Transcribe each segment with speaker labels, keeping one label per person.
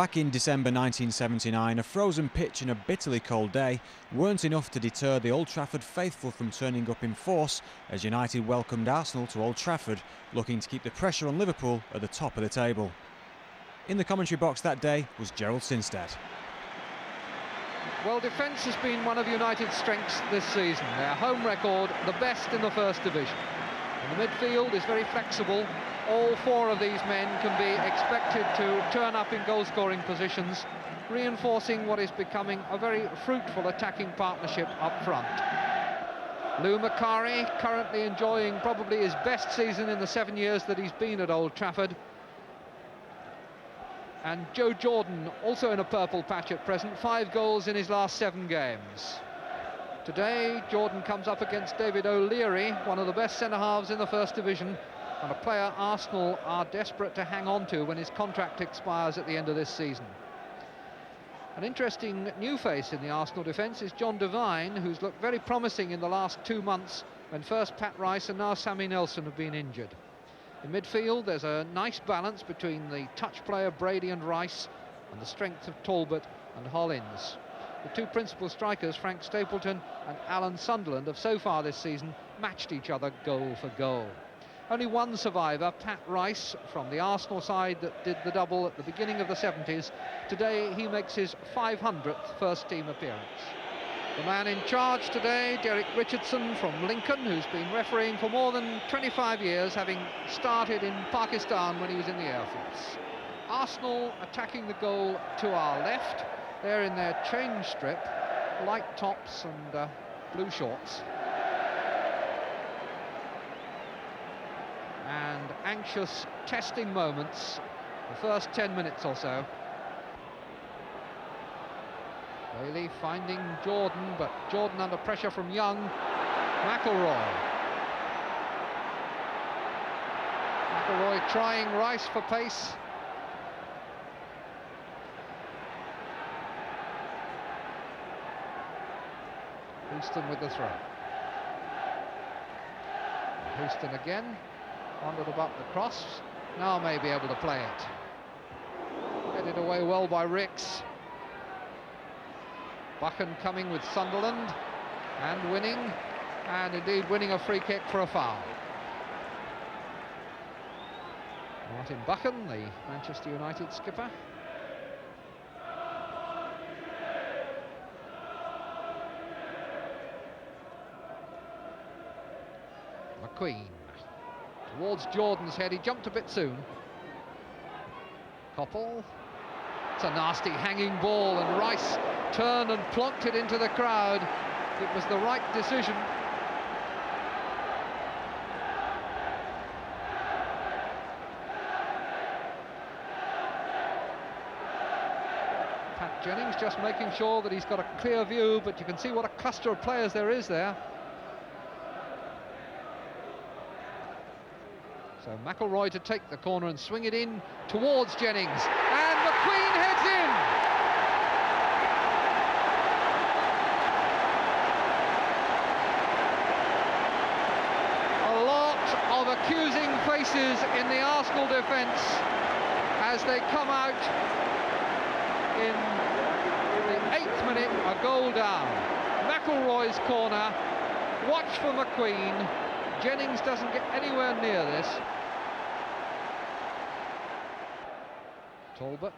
Speaker 1: Back in December 1979, a frozen pitch and a bitterly cold day weren't enough to deter the Old Trafford faithful from turning up in force as United welcomed Arsenal to Old Trafford, looking to keep the pressure on Liverpool at the top of the table. In the commentary box that day was Gerald Sinstead.
Speaker 2: Well, defence has been one of United's strengths this season. Their home record, the best in the First Division. And the midfield is very flexible. All four of these men can be expected to turn up in goal-scoring positions, reinforcing what is becoming a very fruitful attacking partnership up front. Lou Macari currently enjoying probably his best season in the 7 years that he's been at Old Trafford. And Joe Jordan also in a purple patch at present, 5 goals in his last 7 games. Today, Jordan comes up against David O'Leary, one of the best centre-halves in the First Division, and a player Arsenal are desperate to hang on to when his contract expires at the end of this season. An interesting new face in the Arsenal defence is John Devine, who's looked very promising in the last 2 months when first Pat Rice and now Sammy Nelson have been injured. In midfield, there's a nice balance between the touch player Brady and Rice and the strength of Talbot and Hollins. The two principal strikers, Frank Stapleton and Alan Sunderland, have so far this season matched each other goal for goal. Only one survivor, Pat Rice, from the Arsenal side that did the double at the beginning of the 70s. Today he makes his 500th first-team appearance. The man in charge today, Derek Richardson from Lincoln, who's been refereeing for more than 25 years, having started in Pakistan when he was in the Air Force. Arsenal attacking the goal to our left. They're in their change strip, light tops and blue shorts. And anxious testing moments, the first 10 minutes or so. Bailey finding Jordan, but Jordan under pressure from Young. McElroy trying Rice for pace. Houston with the throw. Houston again. Wondered about the cross. Now may be able to play it. Headed away well by Ricks. Buchan coming with Sunderland and winning, and indeed winning a free kick for a foul. Martin Buchan, the Manchester United skipper. McQueen towards Jordan's head. He jumped a bit soon. Koppel. It's a nasty hanging ball, and Rice turned and plonked it into the crowd. It was the right decision. Pat Jennings just making sure that he's got a clear view, but you can see what a cluster of players there is there. So McElroy to take the corner and swing it in towards Jennings, and McQueen heads in. A lot of accusing faces in the Arsenal defence as they come out in the 8th minute, a goal down. McElroy's corner, watch for McQueen. Jennings doesn't get anywhere near this. Talbot.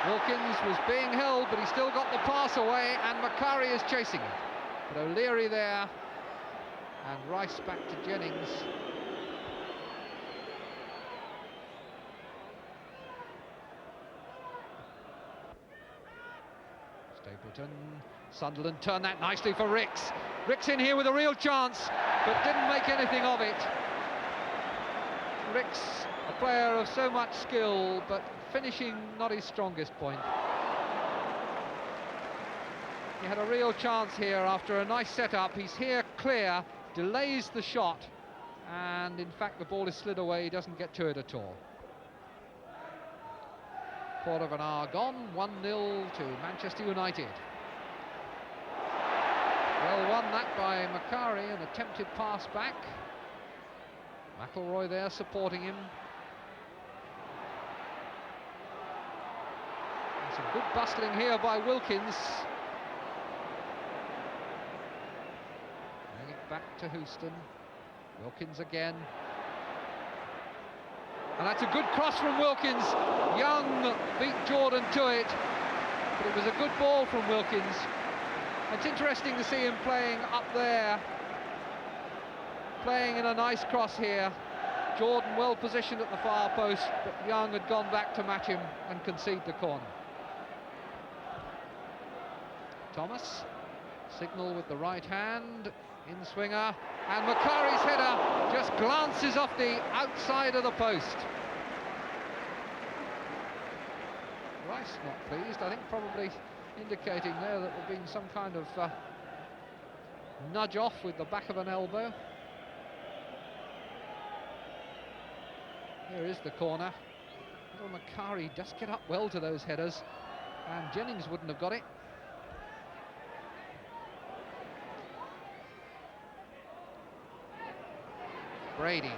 Speaker 2: Wilkins was being held, but he still got the pass away, and Macari is chasing it. But O'Leary there, and Rice back to Jennings. Stapleton. Sunderland turned that nicely for Ricks. Ricks in here with a real chance, but didn't make anything of it. Ricks, a player of so much skill, but finishing not his strongest point. He had a real chance here after a nice setup. He's here clear, delays the shot, and in fact the ball is slid away. He doesn't get to it at all. Quarter of an hour gone, 1-0 to Manchester United. Well won that by Macari, an attempted pass back. McElroy there supporting him. Some good bustling here by Wilkins. Bring it back to Houston. Wilkins again. And that's a good cross from Wilkins. Young beat Jordan to it, but it was a good ball from Wilkins. It's interesting to see him playing up there, playing in a nice cross here. Jordan well positioned at the far post, but Young had gone back to match him and concede the corner. Thomas, signal with the right hand, in swinger, and Macari's header just glances off the outside of the post. Rice not pleased, I think probably indicating there that there'd been some kind of nudge off with the back of an elbow. Here is the corner. Little Macari does get up well to those headers, and Jennings wouldn't have got it. Brady.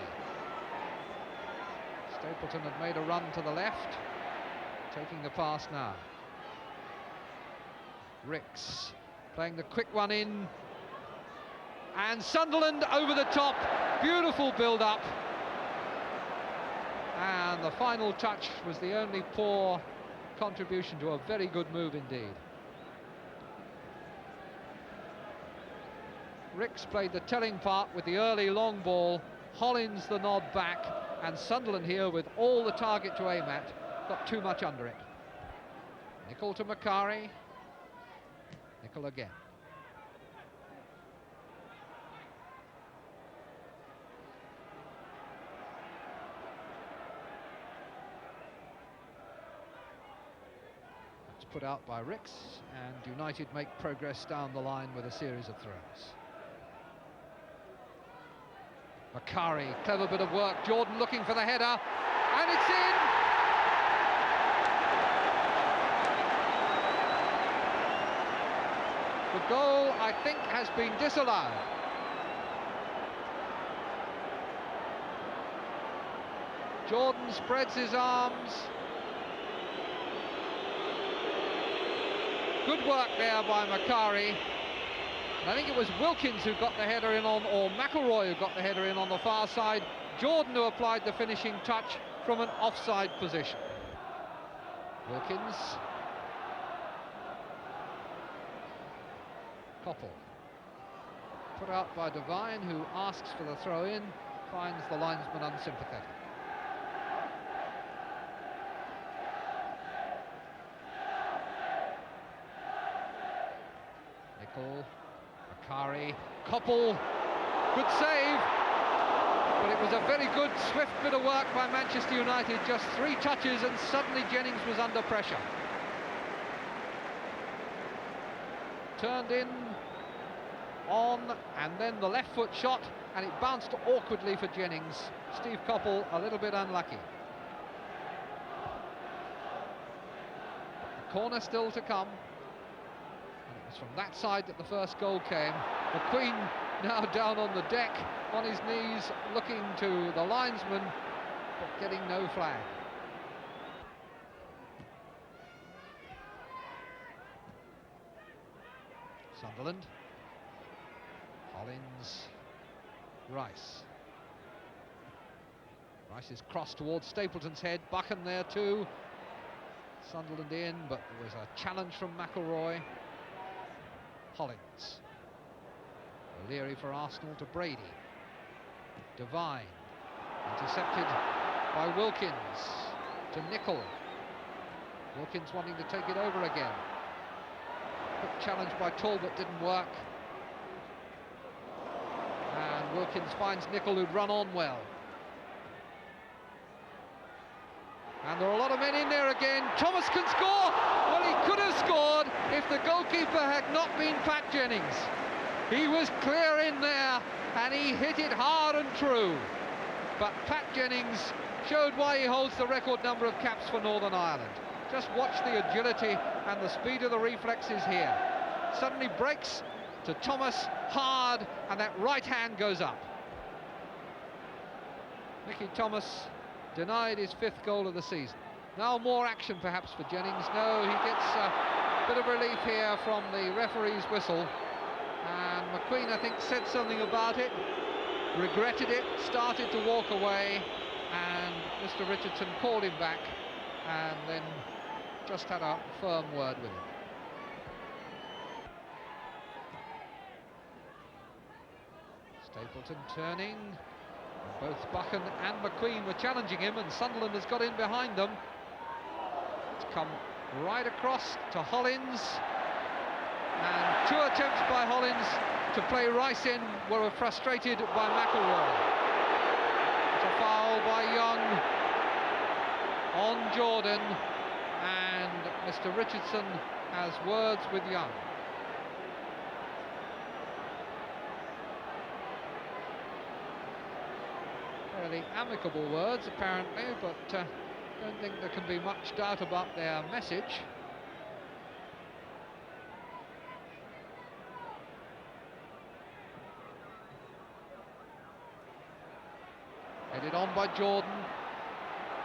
Speaker 2: Stapleton had made a run to the left, taking the pass now. Ricks playing the quick one in, and Sunderland over the top. Beautiful build-up, and the final touch was the only poor contribution to a very good move indeed. Ricks played the telling part with the early long ball. Hollins the nod back, and Sunderland here with all the target to aim at got too much under it. Nicol to Macari. Nicol again. That's put out by Ricks, and United make progress down the line with a series of throws. Macari, clever bit of work. Jordan looking for the header, and it's in! The goal, I think, has been disallowed. Jordan spreads his arms. Good work there by Macari. And I think it was Wilkins who got the header in on, or McElroy who got the header in on the far side. Jordan who applied the finishing touch from an offside position. Wilkins. Koppel. Put out by Devine, who asks for the throw in, finds the linesman unsympathetic. Nicol. Macari, Koppel, good save, but it was a very good, swift bit of work by Manchester United. Just 3 touches and suddenly Jennings was under pressure. Turned in, on, and then the left foot shot, and it bounced awkwardly for Jennings. Steve Koppel a little bit unlucky. The corner still to come. From that side that the first goal came. McQueen now down on the deck, on his knees, looking to the linesman, but getting no flag. Sunderland. Hollins. Rice. Rice's cross towards Stapleton's head. Buchan there too. Sunderland in, but there was a challenge from McElroy. Hollins. O'Leary for Arsenal to Brady. Devine. Intercepted by Wilkins to Nicol. Wilkins wanting to take it over again. Quick challenge by Talbot didn't work. And Wilkins finds Nicol, who'd run on well. And there are a lot of men in there again. Thomas can score! Well, he could have scored if the goalkeeper had not been Pat Jennings. He was clear in there, and he hit it hard and true. But Pat Jennings showed why he holds the record number of caps for Northern Ireland. Just watch the agility and the speed of the reflexes here. Suddenly breaks to Thomas, hard, and that right hand goes up. Mickey Thomas denied his 5th goal of the season. Now more action perhaps for Jennings. No, he gets a bit of relief here from the referee's whistle. And McQueen, I think, said something about it, regretted it, started to walk away, and Mr. Richardson called him back and then just had a firm word with him. Stapleton turning. Both Buchan and McQueen were challenging him, and Sunderland has got in behind them. It's come right across to Hollins, and two attempts by Hollins to play Rice in were frustrated by McElroy. It's a foul by Young on Jordan, and Mr. Richardson has words with Young. Fairly amicable words apparently, but don't think there can be much doubt about their message. Headed on by Jordan,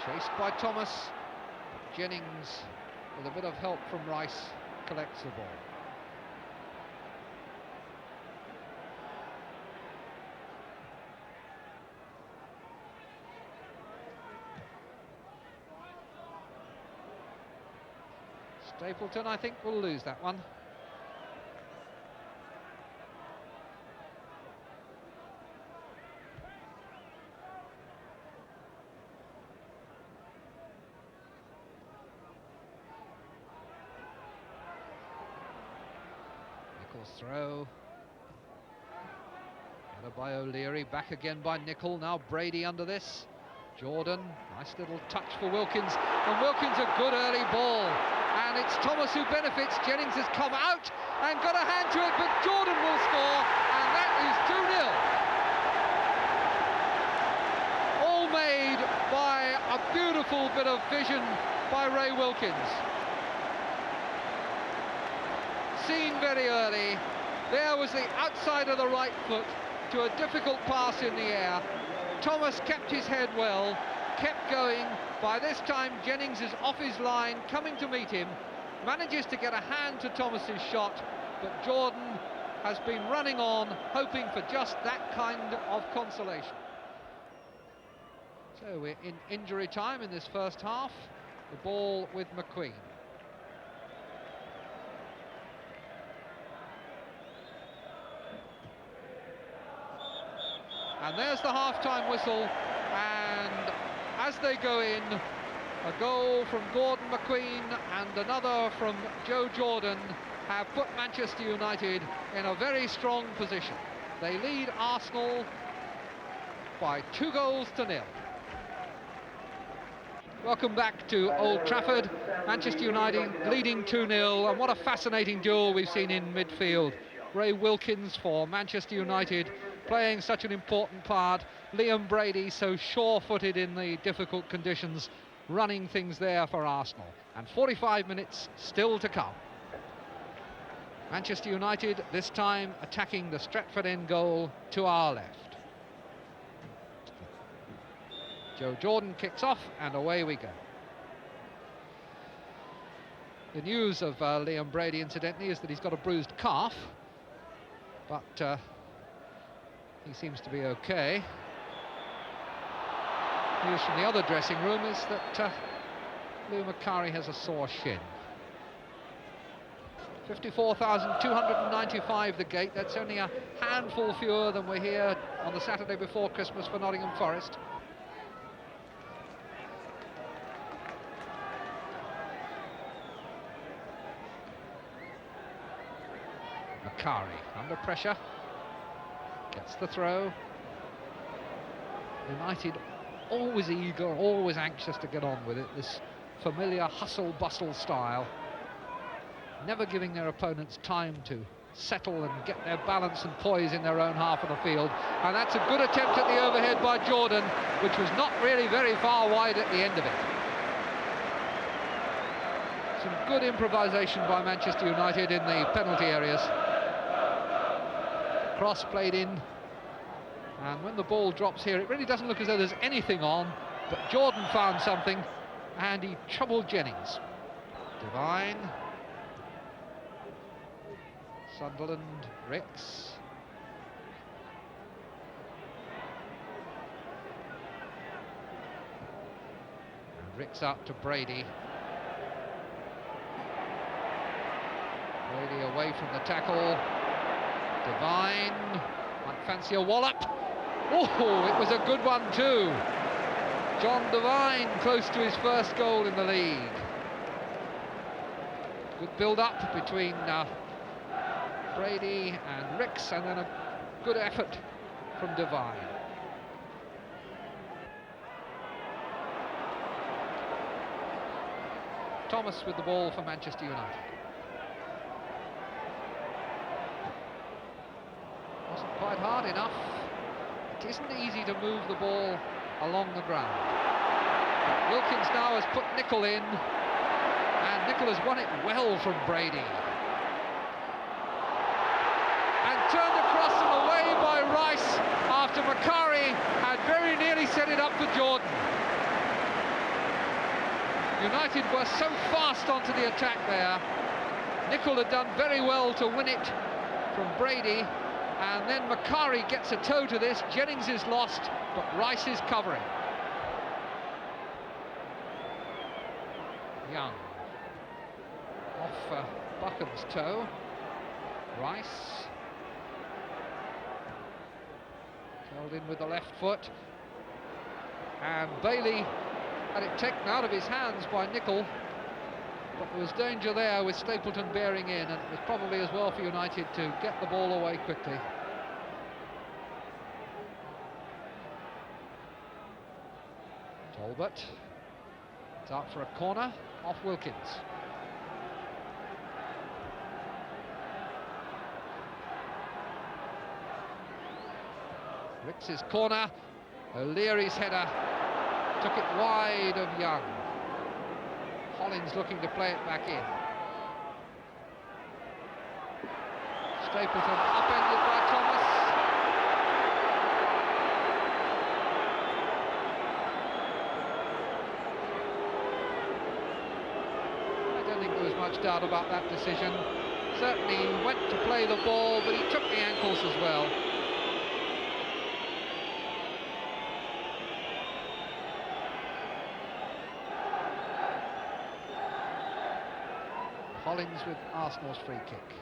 Speaker 2: chased by Thomas. Jennings, with a bit of help from Rice, collects the ball. Stapleton, I think, will lose that one. Nichol's throw. Headed by O'Leary, back again by Nicol. Now Brady under this. Jordan, nice little touch for Wilkins, and Wilkins a good early ball. And it's Thomas who benefits. Jennings has come out and got a hand to it, but Jordan will score, and that is 2-0. All made by a beautiful bit of vision by Ray Wilkins. Seen very early. There was the outside of the right foot to a difficult pass in the air. Thomas kept his head well, kept going. By this time Jennings is off his line, coming to meet him, manages to get a hand to Thomas's shot, but Jordan has been running on, hoping for just that kind of consolation. So we're in injury time in this first half. The ball with McQueen. And there's the half-time whistle, and as they go in, a goal from Gordon McQueen and another from Joe Jordan have put Manchester United in a very strong position. They lead Arsenal by 2-0. Welcome back to Old Trafford. Manchester United leading 2-0, and what a fascinating duel we've seen in midfield. Ray Wilkins for Manchester United playing such an important part. Liam Brady so sure-footed in the difficult conditions, running things there for Arsenal. And 45 minutes still to come. Manchester United this time attacking the Stretford end goal to our left. Joe Jordan kicks off, and away we go. The news of Liam Brady, incidentally, is that he's got a bruised calf, but he seems to be okay. News from the other dressing room is that Lou Macari has a sore shin. 54,295 the gate. That's only a handful fewer than were here on the Saturday before Christmas for Nottingham Forest. Macari under pressure. Gets the throw. United always eager, always anxious to get on with it. This familiar hustle-bustle style. Never giving their opponents time to settle and get their balance and poise in their own half of the field. And that's a good attempt at the overhead by Jordan, which was not really very far wide at the end of it. Some good improvisation by Manchester United in the penalty areas. Cross played in, and when the ball drops here, it really doesn't look as though there's anything on, but Jordan found something, and he troubled Jennings. Devine, Sunderland, Ricks. And Ricks out to Brady. Brady away from the tackle. Devine might fancy a wallop. Oh, it was a good one too. John Devine close to his first goal in the league. Good build-up between Brady and Ricks, and then a good effort from Devine. Thomas with the ball for Manchester United. Wasn't quite hard enough. It isn't easy to move the ball along the ground. Wilkins now has put Nicol in, and Nicol has won it well from Brady. And turned across and away by Rice after Macari had very nearly set it up for Jordan. United were so fast onto the attack there. Nicol had done very well to win it from Brady, and then Macari gets a toe to this. Jennings is lost, but Rice is covering. Young off Buckham's toe. Rice held in with the left foot, and Bailey had it taken out of his hands by Nicol, but there was danger there with Stapleton bearing in, and it was probably as well for United to get the ball away quickly. Talbot, it's out for a corner off Wilkins. Ricks' corner, O'Leary's header took it wide of Young. Hollins looking to play it back in. Stapleton upended by Thomas. I don't think there was much doubt about that decision. Certainly he went to play the ball, but he took the ankles as well. Hollins with Arsenal's free kick.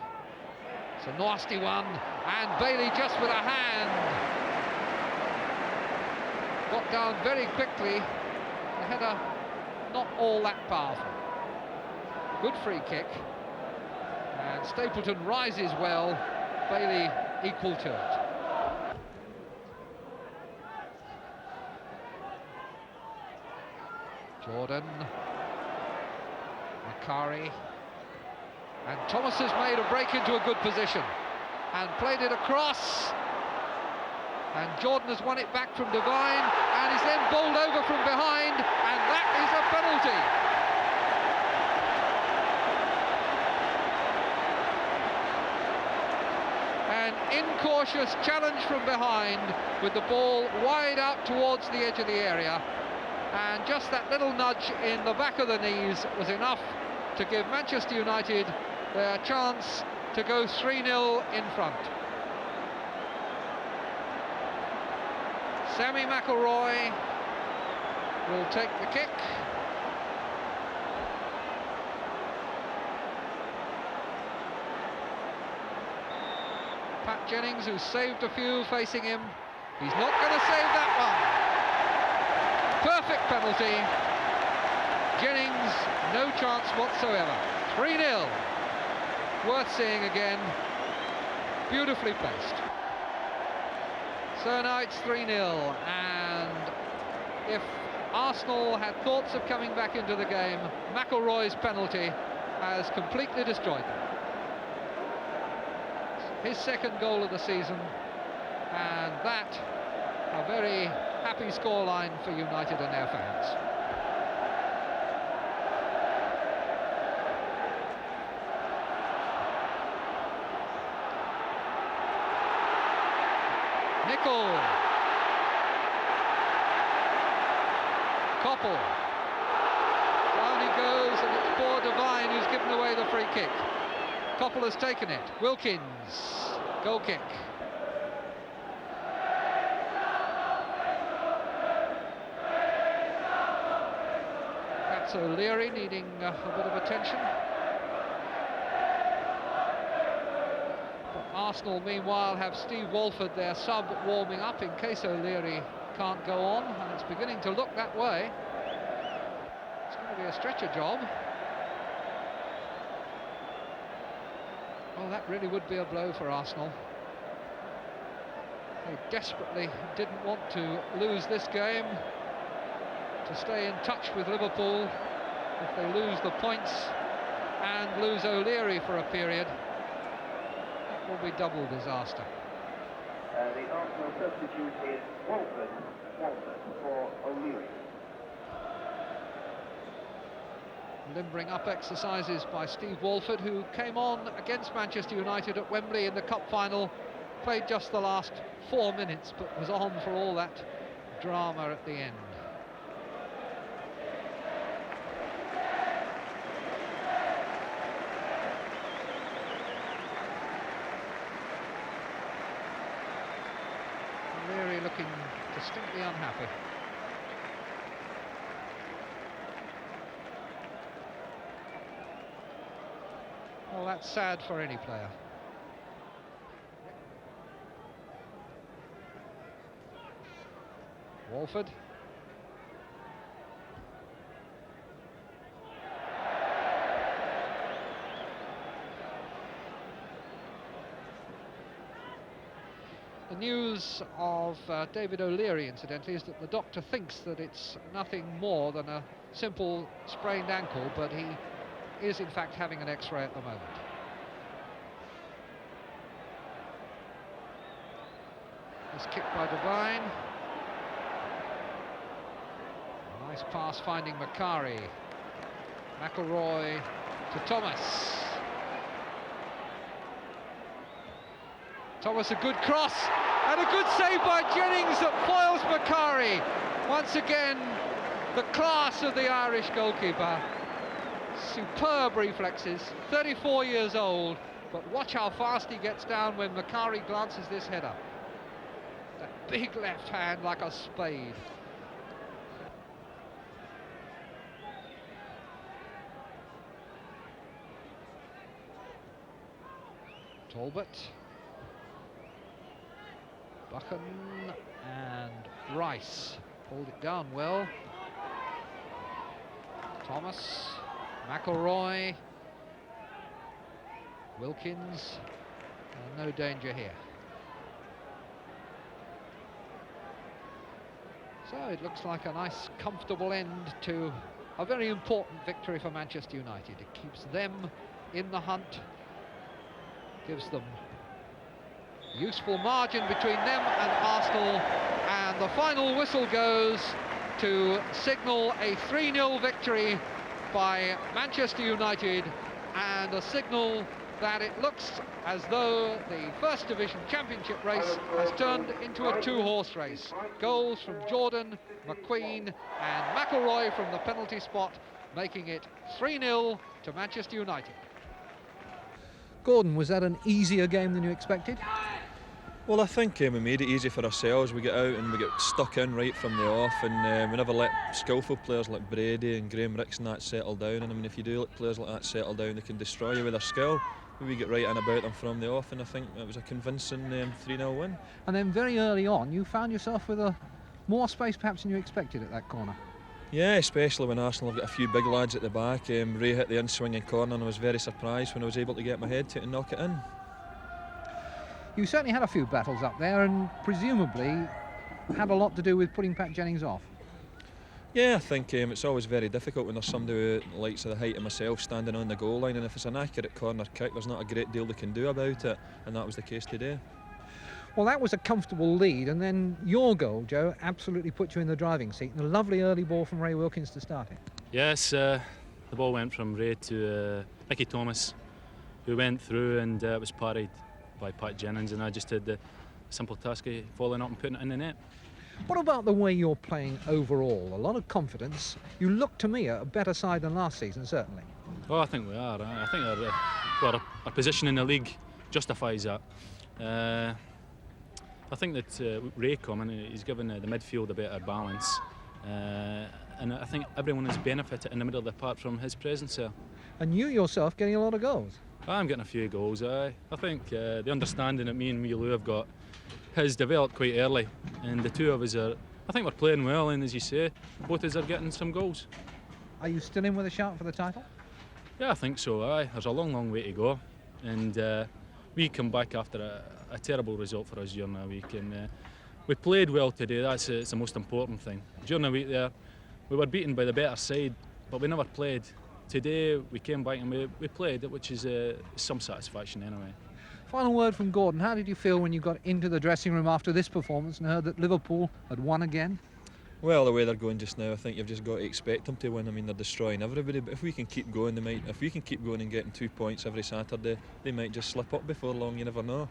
Speaker 2: It's a nasty one, and Bailey just with a hand. Got down very quickly. The header not all that powerful. Good free kick. And Stapleton rises well. Bailey equal to it. Jordan. Macari. And Thomas has made a break into a good position and played it across. And Jordan has won it back from Devine and is then bowled over from behind, and that is a penalty. An incautious challenge from behind with the ball wide out towards the edge of the area. And just that little nudge in the back of the knees was enough to give Manchester United their chance to go 3-0 in front. Sammy McElroy will take the kick. Pat Jennings, who saved a few facing him, he's not going to save that one. Perfect penalty. Jennings, no chance whatsoever. 3-0. Worth seeing again. Beautifully placed. So now it's 3-0, and if Arsenal had thoughts of coming back into the game, McElroy's penalty has completely destroyed them. His second goal of the season, and that a very happy scoreline for United and their fans. Nicol. Koppel. for Devine, who's given away the free kick. Koppel has taken it. Wilkins, goal kick. That's O'Leary needing a bit of attention. But Arsenal, meanwhile, have Steve Walford, their sub, warming up in case O'Leary can't go on, and it's beginning to look that way. It's going to be a stretcher job. Well, that really would be a blow for Arsenal. They desperately didn't want to lose this game, to stay in touch with Liverpool. If they lose the points and lose O'Leary for a period, that will be double disaster.
Speaker 3: The Arsenal substitute is Walford for O'Leary.
Speaker 2: Limbering up exercises by Steve Walford, who came on against Manchester United at Wembley in the cup final, played just the last 4 minutes, but was on for all that drama at the end. O'Leary looking distinctly unhappy. Well, that's sad for any player. Walford. The news of David O'Leary, incidentally, is that the doctor thinks that it's nothing more than a simple sprained ankle, but he is in fact having an X-ray at the moment. This kick by Devine. Nice pass finding Macari. McElroy to Thomas. Thomas, a good cross and a good save by Jennings that foils Macari. Once again, the class of the Irish goalkeeper. Superb reflexes, 34 years old, but watch how fast he gets down when Macari glances this header. That big left hand like a spade. Talbot. Buchan and Rice pulled it down well. Thomas, McElroy, Wilkins, no danger here. So it looks like a nice, comfortable end to a very important victory for Manchester United. It keeps them in the hunt, gives them useful margin between them and Arsenal, and the final whistle goes to signal a 3-0 victory by Manchester United, and a signal that it looks as though the First Division Championship race has turned into a two-horse race. Goals from Jordan, McQueen and McElroy from the penalty spot, making it 3-0 to Manchester United. Gordon, was that an easier game than you expected?
Speaker 4: Well, I think we made it easy for ourselves. We get out and we get stuck in right from the off, and we never let skillful players like Brady and Graham Ricks and that settle down. And I mean, if you do let players like that settle down, they can destroy you with their skill. We get right in about them from the off, and I think it was a convincing 3-0 win. And then very early on, you found yourself with more space perhaps than you expected at that corner. Yeah, especially when Arsenal have got a few big lads at the back. Ray hit the in-swinging corner, and I was very surprised when I was able to get my head to it and knock it in. You certainly had a few battles up there, and presumably had a lot to do with putting Pat Jennings off. Yeah, I think it's always very difficult when there's somebody who likes the height of myself standing on the goal line, and if it's an accurate corner kick, there's not a great deal they can do about it, and that was the case today. Well, that was a comfortable lead, and then your goal, Joe, absolutely put you in the driving seat, and a lovely early ball from Ray Wilkins to start it.
Speaker 5: Yes, the ball went from Ray to Mickey Thomas, who went through, and it was parried by Pat Jennings, and I just had the simple task of following up and putting it in the net.
Speaker 2: What about the way you're playing overall? A lot of confidence. You look to me a better side than last season, certainly.
Speaker 5: Oh, I think we are. I think our position in the league justifies that. I think that Ray coming, he's given the midfield a better balance, and I think everyone has benefited in the middle of the park from his presence there.
Speaker 2: And you yourself getting a lot of goals.
Speaker 5: I'm getting a few goals. I think the understanding that me and Lou have got has developed quite early, and the two of us are. I think we're playing well, and as you say, both of us are getting some goals.
Speaker 2: Are you still in with a shout for the title?
Speaker 5: Yeah, I think so. There's a long way to go, and we come back after a terrible result for us during the week, and we played well today. That's the most important thing. During the week there, we were beaten by the better side, but we never played. Today we came back and we played, which is some satisfaction anyway.
Speaker 2: Final word from Gordon. How did you feel when you got into the dressing room after this performance and heard that Liverpool had won again?
Speaker 4: Well, the way they're going just now, I think you've just got to expect them to win. I mean, they're destroying everybody, but if we can keep going, they might. If we can keep going and getting 2 points every Saturday, they might just slip up before long. You never know.